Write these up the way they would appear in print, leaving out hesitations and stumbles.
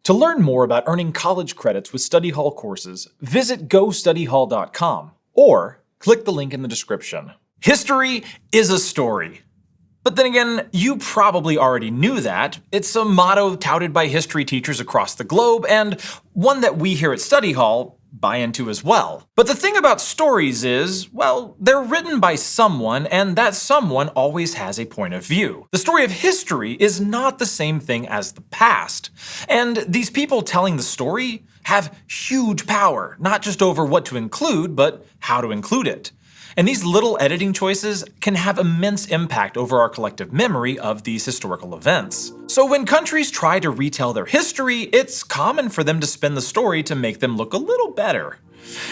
To learn more about earning college credits with study hall courses, visit gostudyhall.com or click the link in the description. History is a story. But then again, you probably already knew that. It's a motto touted by history teachers across the globe, and one that we here at Study Hall buy into as well. But the thing about stories is, well, they're written by someone, and that someone always has a point of view. The story of history is not the same thing as the past. And these people telling the story have huge power, not just over what to include, but how to include it. And these little editing choices can have immense impact over our collective memory of these historical events. So when countries try to retell their history, it's common for them to spin the story to make them look a little better.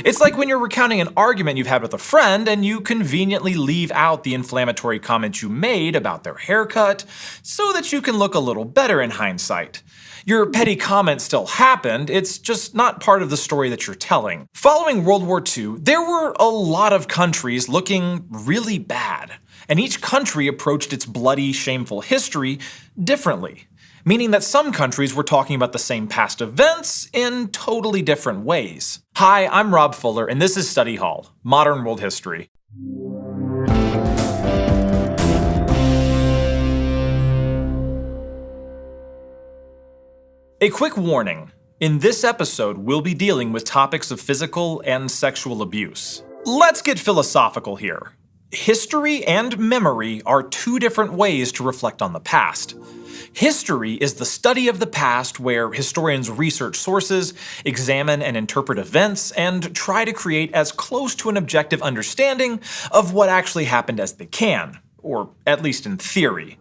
It's like when you're recounting an argument you've had with a friend and you conveniently leave out the inflammatory comments you made about their haircut so that you can look a little better in hindsight. Your petty comment still happened, it's just not part of the story that you're telling. Following World War II, there were a lot of countries looking really bad, and each country approached its bloody, shameful history differently, meaning that some countries were talking about the same past events in totally different ways. Hi, I'm Rob Fuller, and this is Study Hall, Modern World History. A quick warning. In this episode, we'll be dealing with topics of physical and sexual abuse. Let's get philosophical here. History and memory are two different ways to reflect on the past. History is the study of the past where historians research sources, examine and interpret events, and try to create as close to an objective understanding of what actually happened as they can, or at least in theory.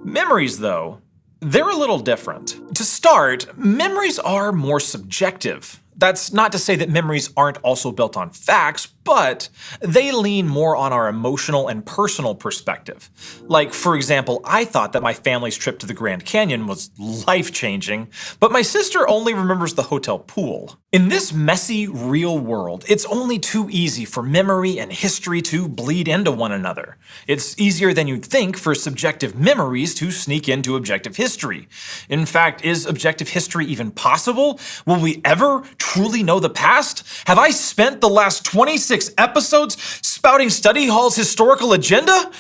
Memories, though, they're a little different. To start, memories are more subjective. That's not to say that memories aren't also built on facts, but they lean more on our emotional and personal perspective. Like, for example, I thought that my family's trip to the Grand Canyon was life-changing, but my sister only remembers the hotel pool. In this messy, real world, it's only too easy for memory and history to bleed into one another. It's easier than you'd think for subjective memories to sneak into objective history. In fact, is objective history even possible? Will we ever truly know the past? Have I spent the last 26 episodes spouting Study Hall's historical agenda?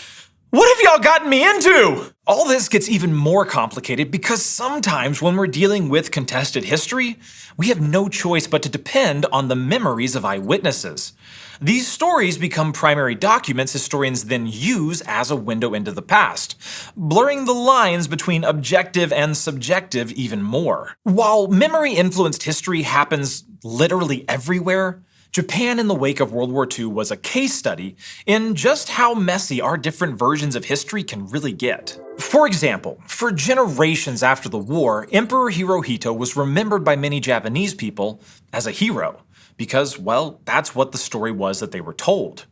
What have y'all gotten me into? All this gets even more complicated because sometimes when we're dealing with contested history, we have no choice but to depend on the memories of eyewitnesses. These stories become primary documents historians then use as a window into the past, blurring the lines between objective and subjective even more. While memory-influenced history happens literally everywhere, Japan in the wake of World War II was a case study in just how messy our different versions of history can really get. For example, for generations after the war, Emperor Hirohito was remembered by many Japanese people as a hero, because, well, that's what the story was that they were told.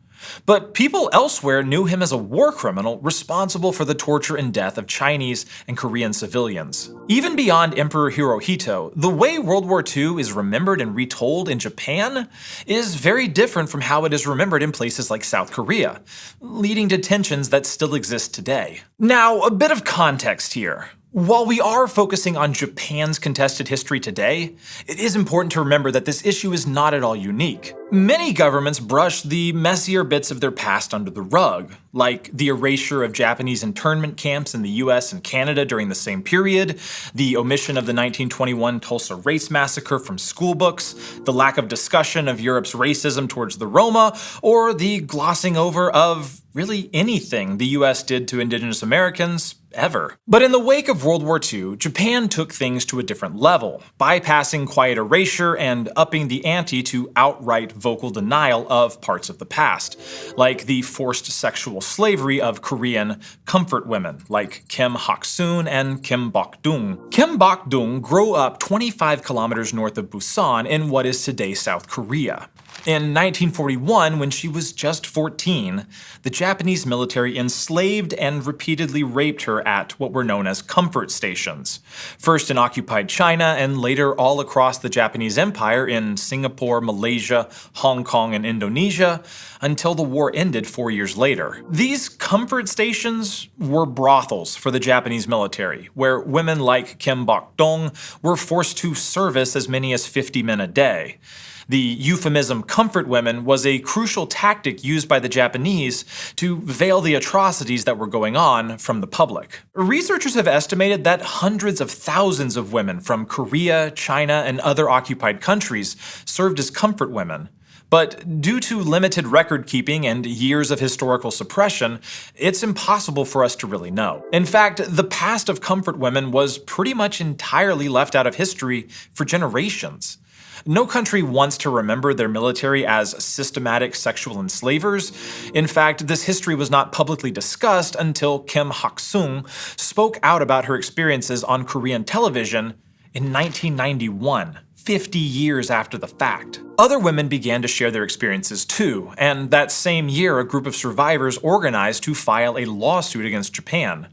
But people elsewhere knew him as a war criminal responsible for the torture and death of Chinese and Korean civilians. Even beyond Emperor Hirohito, the way World War II is remembered and retold in Japan is very different from how it is remembered in places like South Korea, leading to tensions that still exist today. Now, a bit of context here. While we are focusing on Japan's contested history today, it is important to remember that this issue is not at all unique. Many governments brush the messier bits of their past under the rug, like the erasure of Japanese internment camps in the US and Canada during the same period, the omission of the 1921 Tulsa Race Massacre from school books, the lack of discussion of Europe's racism towards the Roma, or the glossing over of really anything the US did to indigenous Americans ever. But in the wake of World War II, Japan took things to a different level, bypassing quiet erasure and upping the ante to outright vocal denial of parts of the past, like the forced sexual slavery of Korean comfort women like Kim Hak-soon and Kim Bok-dong. Kim Bok-dong grew up 25 kilometers north of Busan in what is today South Korea. In 1941, when she was just 14, the Japanese military enslaved and repeatedly raped her at what were known as comfort stations, first in occupied China and later all across the Japanese Empire in Singapore, Malaysia, Hong Kong, and Indonesia, until the war ended 4 years later. These comfort stations were brothels for the Japanese military, where women like Kim Bok-dong were forced to service as many as 50 men a day. The euphemism comfort women was a crucial tactic used by the Japanese to veil the atrocities that were going on from the public. Researchers have estimated that hundreds of thousands of women from Korea, China, and other occupied countries served as comfort women. But due to limited record keeping and years of historical suppression, it's impossible for us to really know. In fact, the past of comfort women was pretty much entirely left out of history for generations. No country wants to remember their military as systematic sexual enslavers. In fact, this history was not publicly discussed until Kim Hak-soon spoke out about her experiences on Korean television in 1991. 50 years after the fact. Other women began to share their experiences too, and that same year a group of survivors organized to file a lawsuit against Japan.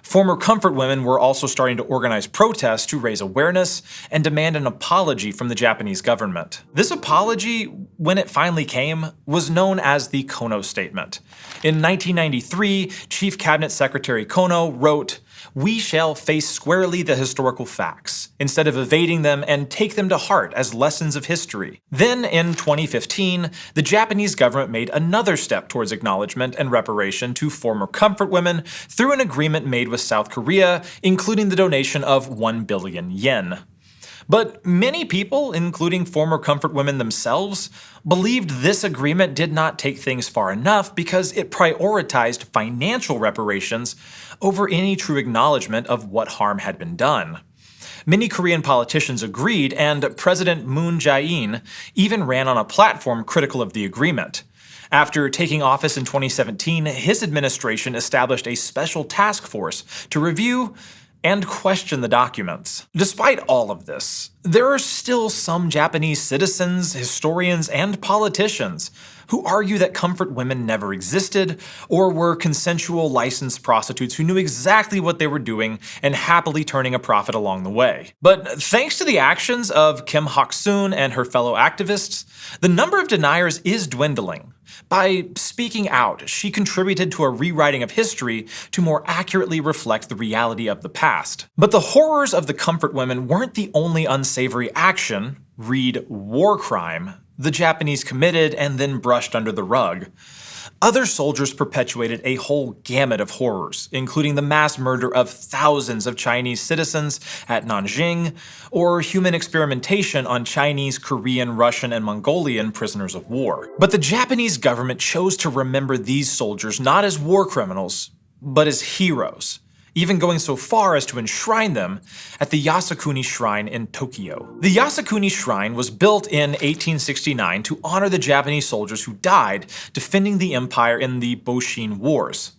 Former comfort women were also starting to organize protests to raise awareness and demand an apology from the Japanese government. This apology, when it finally came, was known as the Kono Statement. In 1993, Chief Cabinet Secretary Kono wrote, "We shall face squarely the historical facts, instead of evading them and take them to heart as lessons of history." Then, in 2015, the Japanese government made another step towards acknowledgement and reparation to former comfort women through an agreement made with South Korea, including the donation of 1 billion yen. But many people, including former comfort women themselves, believed this agreement did not take things far enough because it prioritized financial reparations over any true acknowledgement of what harm had been done. Many Korean politicians agreed, and President Moon Jae-in even ran on a platform critical of the agreement. After taking office in 2017, his administration established a special task force to review and question the documents. Despite all of this, there are still some Japanese citizens, historians, and politicians who argue that comfort women never existed or were consensual licensed prostitutes who knew exactly what they were doing and happily turning a profit along the way. But thanks to the actions of Kim Hak-soon and her fellow activists, the number of deniers is dwindling. By speaking out, she contributed to a rewriting of history to more accurately reflect the reality of the past. But the horrors of the comfort women weren't the only unsavory action, read war crime, the Japanese committed and then brushed under the rug. Other soldiers perpetuated a whole gamut of horrors, including the mass murder of thousands of Chinese citizens at Nanjing, or human experimentation on Chinese, Korean, Russian, and Mongolian prisoners of war. But the Japanese government chose to remember these soldiers not as war criminals, but as heroes, even going so far as to enshrine them at the Yasukuni Shrine in Tokyo. The Yasukuni Shrine was built in 1869 to honor the Japanese soldiers who died defending the empire in the Boshin Wars.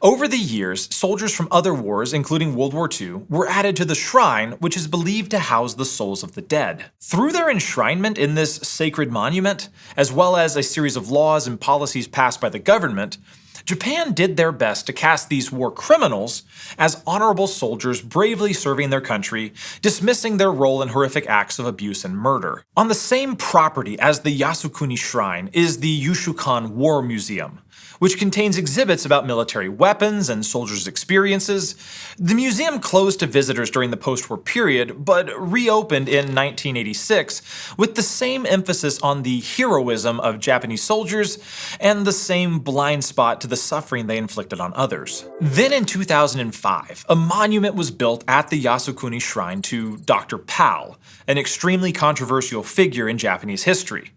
Over the years, soldiers from other wars, including World War II, were added to the shrine, which is believed to house the souls of the dead. Through their enshrinement in this sacred monument, as well as a series of laws and policies passed by the government, Japan did their best to cast these war criminals as honorable soldiers bravely serving their country, dismissing their role in horrific acts of abuse and murder. On the same property as the Yasukuni Shrine is the Yushukan War Museum, which contains exhibits about military weapons and soldiers' experiences. The museum closed to visitors during the post-war period, but reopened in 1986 with the same emphasis on the heroism of Japanese soldiers and the same blind spot to the suffering they inflicted on others. Then in 2005, a monument was built at the Yasukuni Shrine to Dr. Pal, an extremely controversial figure in Japanese history.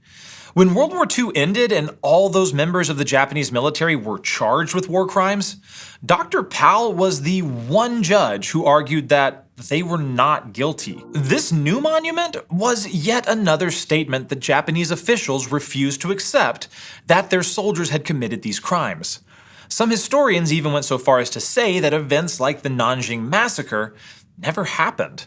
When World War II ended and all those members of the Japanese military were charged with war crimes, Dr. Pal was the one judge who argued that they were not guilty. This new monument was yet another statement that Japanese officials refused to accept that their soldiers had committed these crimes. Some historians even went so far as to say that events like the Nanjing Massacre never happened.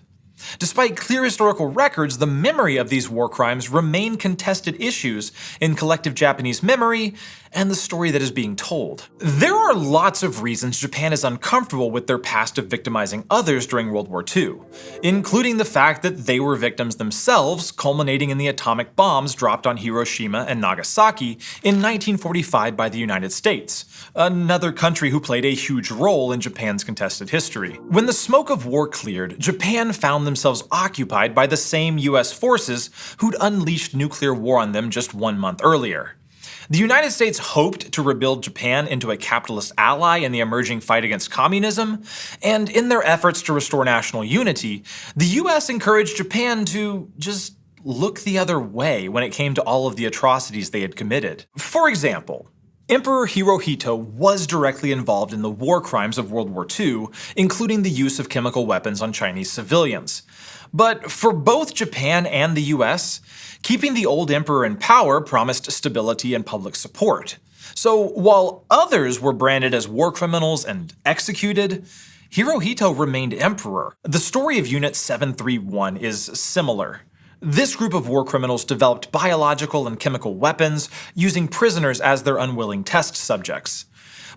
Despite clear historical records, the memory of these war crimes remain contested issues in collective Japanese memory and the story that is being told. There are lots of reasons Japan is uncomfortable with their past of victimizing others during World War II, including the fact that they were victims themselves, culminating in the atomic bombs dropped on Hiroshima and Nagasaki in 1945 by the United States, another country who played a huge role in Japan's contested history. When the smoke of war cleared, Japan found themselves occupied by the same US forces who'd unleashed nuclear war on them just 1 month earlier. The United States hoped to rebuild Japan into a capitalist ally in the emerging fight against communism, and in their efforts to restore national unity, the US encouraged Japan to just look the other way when it came to all of the atrocities they had committed. For example, Emperor Hirohito was directly involved in the war crimes of World War II, including the use of chemical weapons on Chinese civilians. But for both Japan and the US, keeping the old emperor in power promised stability and public support. So while others were branded as war criminals and executed, Hirohito remained emperor. The story of Unit 731 is similar. This group of war criminals developed biological and chemical weapons, using prisoners as their unwilling test subjects.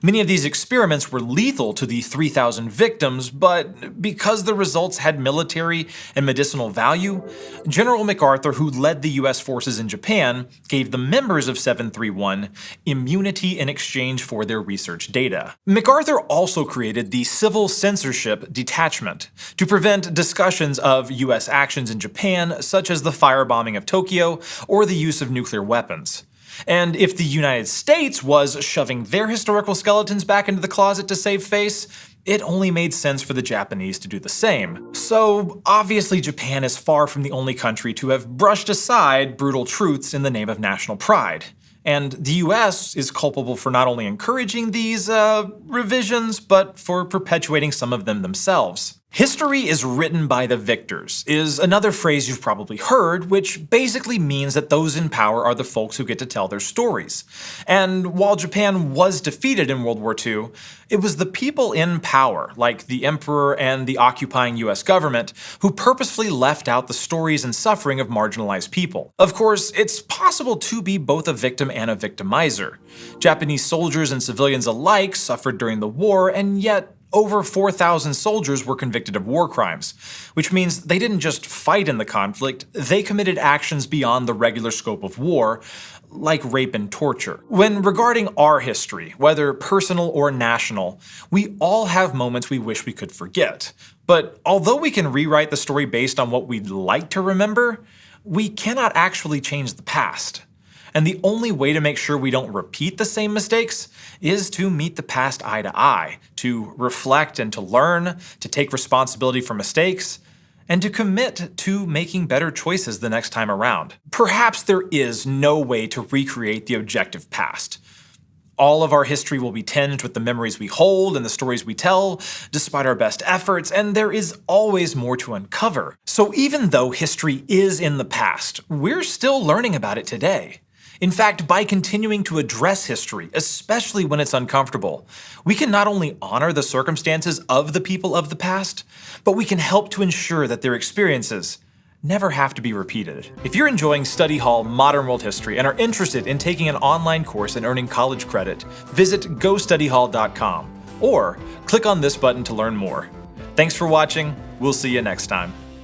Many of these experiments were lethal to the 3,000 victims, but because the results had military and medicinal value, General MacArthur, who led the US forces in Japan, gave the members of 731 immunity in exchange for their research data. MacArthur also created the Civil Censorship Detachment to prevent discussions of US actions in Japan, such as the firebombing of Tokyo or the use of nuclear weapons. And if the United States was shoving their historical skeletons back into the closet to save face, it only made sense for the Japanese to do the same. So obviously Japan is far from the only country to have brushed aside brutal truths in the name of national pride. And the US is culpable for not only encouraging these revisions, but for perpetuating some of them themselves. History is written by the victors is another phrase you've probably heard, which basically means that those in power are the folks who get to tell their stories. And while Japan was defeated in World War II, it was the people in power, like the emperor and the occupying US government, who purposefully left out the stories and suffering of marginalized people. Of course, it's possible to be both a victim and a victimizer. Japanese soldiers and civilians alike suffered during the war, and yet over 4,000 soldiers were convicted of war crimes, which means they didn't just fight in the conflict, they committed actions beyond the regular scope of war, like rape and torture. When regarding our history, whether personal or national, we all have moments we wish we could forget. But although we can rewrite the story based on what we'd like to remember, we cannot actually change the past. And the only way to make sure we don't repeat the same mistakes is to meet the past eye to eye, to reflect and to learn, to take responsibility for mistakes, and to commit to making better choices the next time around. Perhaps there is no way to recreate the objective past. All of our history will be tinged with the memories we hold and the stories we tell, despite our best efforts, and there is always more to uncover. So even though history is in the past, we're still learning about it today. In fact, by continuing to address history, especially when it's uncomfortable, we can not only honor the circumstances of the people of the past, but we can help to ensure that their experiences never have to be repeated. If you're enjoying Study Hall Modern World History and are interested in taking an online course and earning college credit, visit gostudyhall.com or click on this button to learn more. Thanks for watching. We'll see you next time.